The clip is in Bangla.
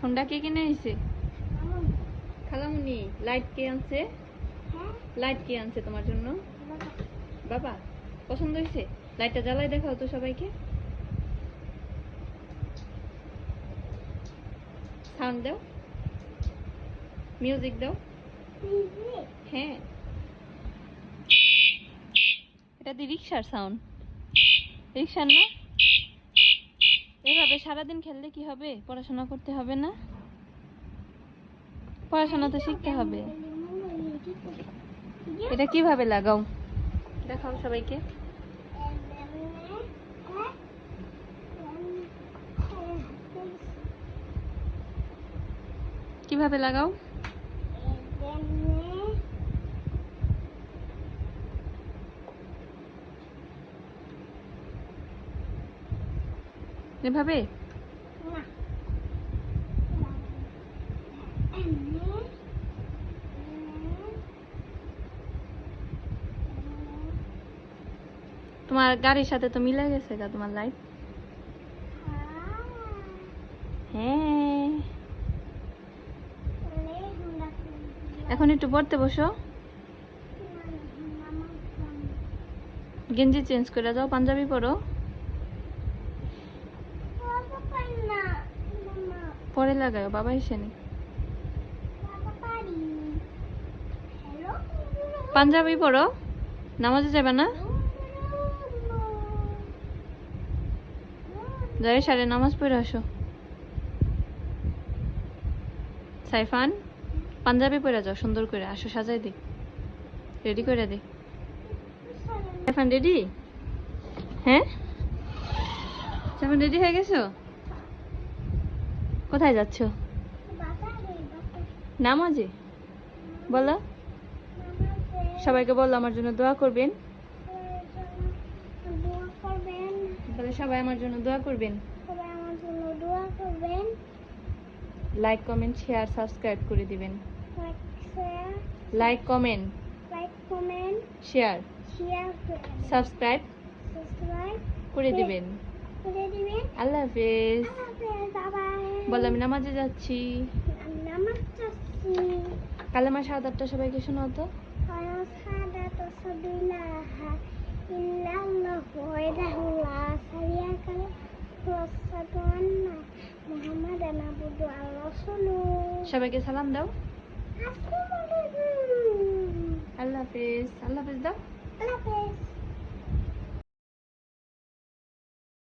হোন্ডা কে কিনে আইছে? খালামুনি। লাইট কে আনছে? লাইট কে আনছে তোমার জন্য? বাবা। পছন্দ হয়েছে? লাইটটা জ্বালাই দেখাও তো সবাইকে। সাউন্ড দাও, মিউজিক দাও। হ্যাঁ, এটা দি রিক্সার সাউন্ড। রিক্সার না? এভাবে সারাদিন খেললে কি হবে? পড়াশোনা করতে হবে না? পড়াশোনা তো শিখতে হবে। এটা কিভাবে লাগাও দেখাও সবাইকে। কিভাবে লাগাও? এভাবে? তোমার গাড়ির সাথে তো মিলে গেছে গা তোমার লাইট। হ্যাঁ, এখন একটু পড়তে বসো। গেঞ্জি চেঞ্জ করে যাও, পাঞ্জাবি পরো। পরে লাগাও, বাবা এসেনি। পাঞ্জাবি পরো, নামাজে যাবে না? যাই সারে নামাজ পড়ে আসো। সাইফান, পাঞ্জাবি পরে যাও, সুন্দর করে আসো, সাজাই দি, রেডি করে দি। সাইফান রেডি? হ্যাঁ, সাইফান রেডি হয়ে গেছো? কোথায় যাচ্ছ? নামাজে। বলো, সবাইকে বলো আমার জন্য দোয়া করবেন। তাহলে সবাই আমার জন্য দোয়া করবেন। লাইক কমেন্ট শেয়ার সাবস্ক্রাইব করে দিবেন। লাইক কমেন্ট শেয়ার সাবস্ক্রাইব করে দিবেন। আল্লাহ হাফেজ। বল আমি নামাজে যাচ্ছি। কালেমা শাহাদাতটা সবাইকে শোনাও তো। সবাইকে সালাম দাও। আল্লাহ হাফেজ। আল্লাহ হাফেজ দাও।